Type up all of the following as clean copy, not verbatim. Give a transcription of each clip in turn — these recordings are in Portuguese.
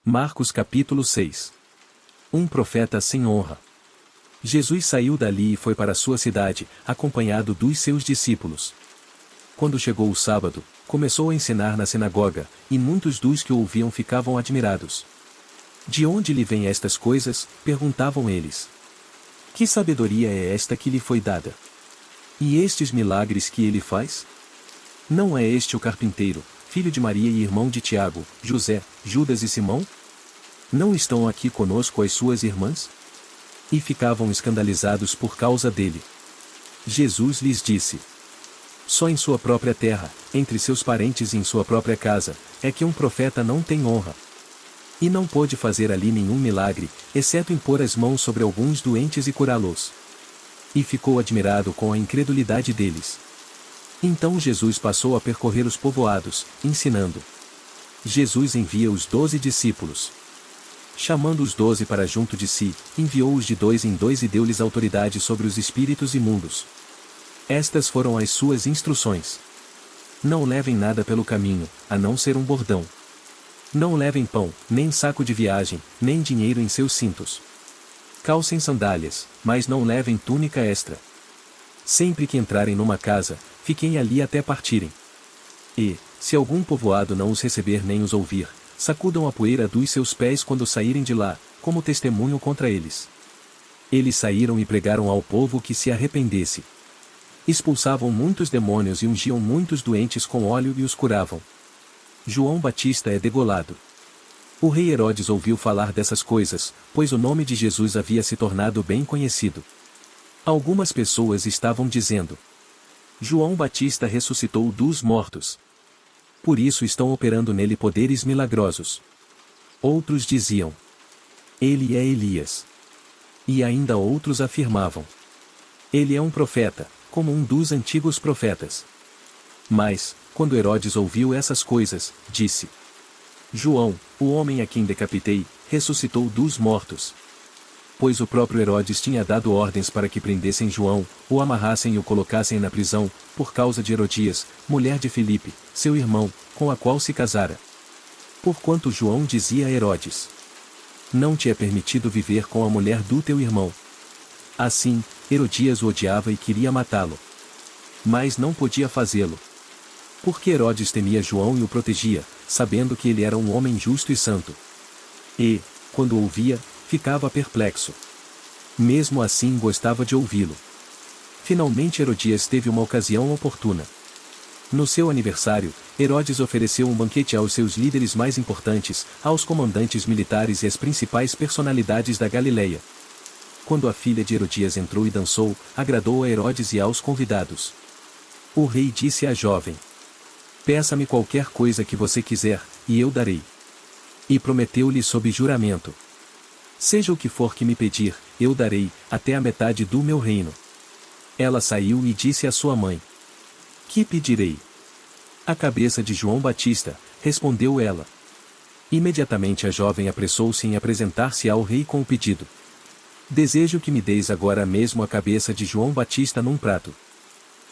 Marcos capítulo 6. Um profeta sem honra. Jesus saiu dali e foi para sua cidade, acompanhado dos seus discípulos. Quando chegou o sábado, começou a ensinar na sinagoga, e muitos dos que o ouviam ficavam admirados. De onde lhe vêm estas coisas? Perguntavam eles. Que sabedoria é esta que lhe foi dada? E estes milagres que ele faz? Não é este o carpinteiro, filho de Maria e irmão de Tiago, José, Judas e Simão? Não estão aqui conosco as suas irmãs? E ficavam escandalizados por causa dele. Jesus lhes disse: só em sua própria terra, entre seus parentes e em sua própria casa, é que um profeta não tem honra. E não pôde fazer ali nenhum milagre, exceto impor as mãos sobre alguns doentes e curá-los. E ficou admirado com a incredulidade deles. Então Jesus passou a percorrer os povoados, ensinando. Jesus envia os 12 discípulos. Chamando os 12 para junto de si, enviou-os de 2 em 2 e deu-lhes autoridade sobre os espíritos imundos. Estas foram as suas instruções. Não levem nada pelo caminho, a não ser um bordão. Não levem pão, nem saco de viagem, nem dinheiro em seus cintos. Calcem sandálias, mas não levem túnica extra. Sempre que entrarem numa casa, fiquem ali até partirem. E, se algum povoado não os receber nem os ouvir, sacudam a poeira dos seus pés quando saírem de lá, como testemunho contra eles. Eles saíram e pregaram ao povo que se arrependesse. Expulsavam muitos demônios e ungiam muitos doentes com óleo e os curavam. João Batista é degolado. O rei Herodes ouviu falar dessas coisas, pois o nome de Jesus havia se tornado bem conhecido. Algumas pessoas estavam dizendo: João Batista ressuscitou dos mortos. Por isso estão operando nele poderes milagrosos. Outros diziam: ele é Elias. E ainda outros afirmavam: ele é um profeta, como um dos antigos profetas. Mas, quando Herodes ouviu essas coisas, disse: João, o homem a quem decapitei, ressuscitou dos mortos. Pois o próprio Herodes tinha dado ordens para que prendessem João, o amarrassem e o colocassem na prisão, por causa de Herodias, mulher de Filipe, seu irmão, com a qual se casara. Porquanto João dizia a Herodes: não te é permitido viver com a mulher do teu irmão. Assim, Herodias o odiava e queria matá-lo. Mas não podia fazê-lo. Porque Herodes temia João e o protegia, sabendo que ele era um homem justo e santo. E, quando o ouvia, ficava perplexo. Mesmo assim gostava de ouvi-lo. Finalmente Herodias teve uma ocasião oportuna. No seu aniversário, Herodes ofereceu um banquete aos seus líderes mais importantes, aos comandantes militares e às principais personalidades da Galileia. Quando a filha de Herodias entrou e dançou, agradou a Herodes e aos convidados. O rei disse à jovem: peça-me qualquer coisa que você quiser, e eu darei. E prometeu-lhe sob juramento: seja o que for que me pedir, eu darei, até a metade do meu reino. Ela saiu e disse à sua mãe: que pedirei? A cabeça de João Batista, respondeu ela. Imediatamente a jovem apressou-se em apresentar-se ao rei com o pedido: desejo que me deis agora mesmo a cabeça de João Batista num prato.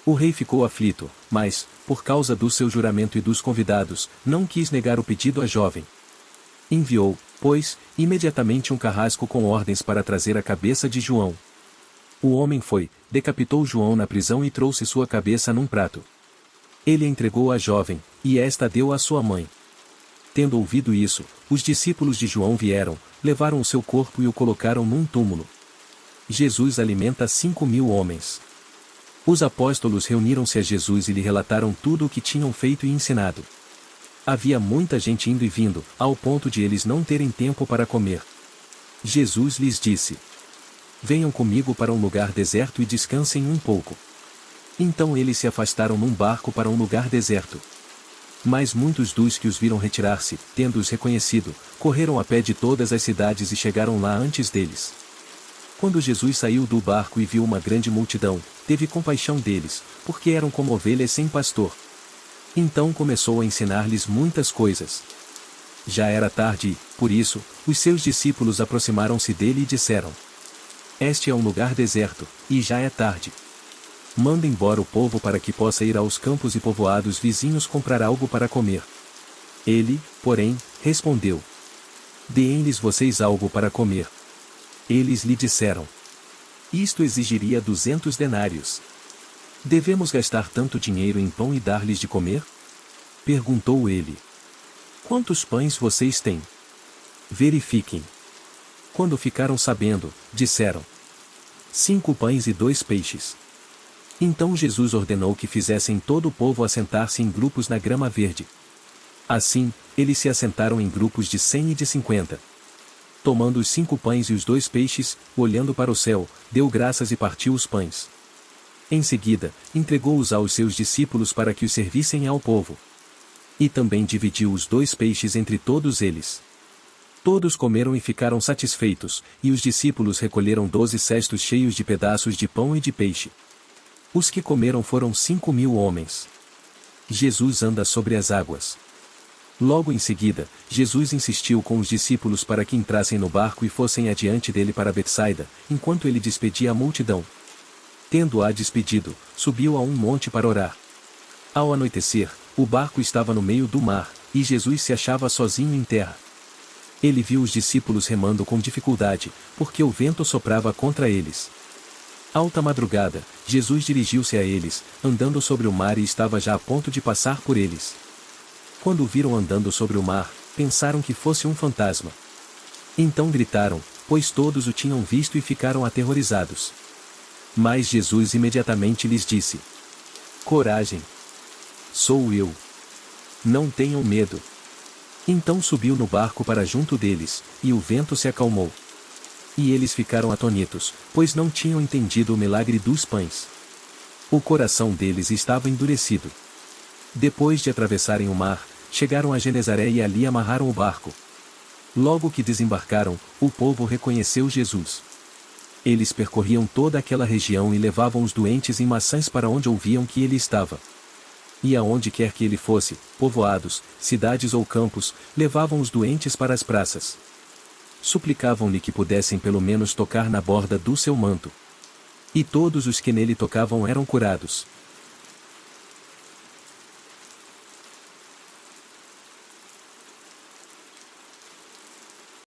O rei ficou aflito, mas, por causa do seu juramento e dos convidados, não quis negar o pedido à jovem. Enviou, pois, imediatamente um carrasco com ordens para trazer a cabeça de João. O homem foi, decapitou João na prisão e trouxe sua cabeça num prato. Ele a entregou à jovem, e esta deu à sua mãe. Tendo ouvido isso, os discípulos de João vieram, levaram o seu corpo e o colocaram num túmulo. Jesus alimenta 5.000 homens. Os apóstolos reuniram-se a Jesus e lhe relataram tudo o que tinham feito e ensinado. Havia muita gente indo e vindo, ao ponto de eles não terem tempo para comer. Jesus lhes disse: venham comigo para um lugar deserto e descansem um pouco. Então eles se afastaram num barco para um lugar deserto. Mas muitos dos que os viram retirar-se, tendo-os reconhecido, correram a pé de todas as cidades e chegaram lá antes deles. Quando Jesus saiu do barco e viu uma grande multidão, teve compaixão deles, porque eram como ovelhas sem pastor. Então começou a ensinar-lhes muitas coisas. Já era tarde e, por isso, os seus discípulos aproximaram-se dele e disseram: este é um lugar deserto, e já é tarde. Manda embora o povo para que possa ir aos campos e povoados vizinhos comprar algo para comer. Ele, porém, respondeu: Deem-lhes vocês algo para comer. Eles lhe disseram: isto exigiria 200 denários. Devemos gastar tanto dinheiro em pão e dar-lhes de comer? Perguntou ele. Quantos pães vocês têm? Verifiquem. Quando ficaram sabendo, disseram: 5 pães e 2 peixes. Então Jesus ordenou que fizessem todo o povo assentar-se em grupos na grama verde. Assim, eles se assentaram em grupos de 100 e de 50. Tomando os 5 pães e os 2 peixes, olhando para o céu, deu graças e partiu os pães. Em seguida, entregou-os aos seus discípulos para que os servissem ao povo. E também dividiu os 2 peixes entre todos eles. Todos comeram e ficaram satisfeitos, e os discípulos recolheram 12 cestos cheios de pedaços de pão e de peixe. Os que comeram foram 5.000 homens. Jesus anda sobre as águas. Logo em seguida, Jesus insistiu com os discípulos para que entrassem no barco e fossem adiante dele para Betsaida, enquanto ele despedia a multidão. Tendo-a despedido, subiu a um monte para orar. Ao anoitecer, o barco estava no meio do mar, e Jesus se achava sozinho em terra. Ele viu os discípulos remando com dificuldade, porque o vento soprava contra eles. Alta madrugada, Jesus dirigiu-se a eles, andando sobre o mar e estava já a ponto de passar por eles. Quando o viram andando sobre o mar, pensaram que fosse um fantasma. Então gritaram, pois todos o tinham visto e ficaram aterrorizados. Mas Jesus imediatamente lhes disse: coragem! Sou eu. Não tenham medo. Então subiu no barco para junto deles, e o vento se acalmou. E eles ficaram atônitos, pois não tinham entendido o milagre dos pães. O coração deles estava endurecido. Depois de atravessarem o mar, chegaram a Genezaré e ali amarraram o barco. Logo que desembarcaram, o povo reconheceu Jesus. Eles percorriam toda aquela região e levavam os doentes em maçãs para onde ouviam que ele estava. E aonde quer que ele fosse, povoados, cidades ou campos, levavam os doentes para as praças. Suplicavam-lhe que pudessem pelo menos tocar na borda do seu manto. E todos os que nele tocavam eram curados.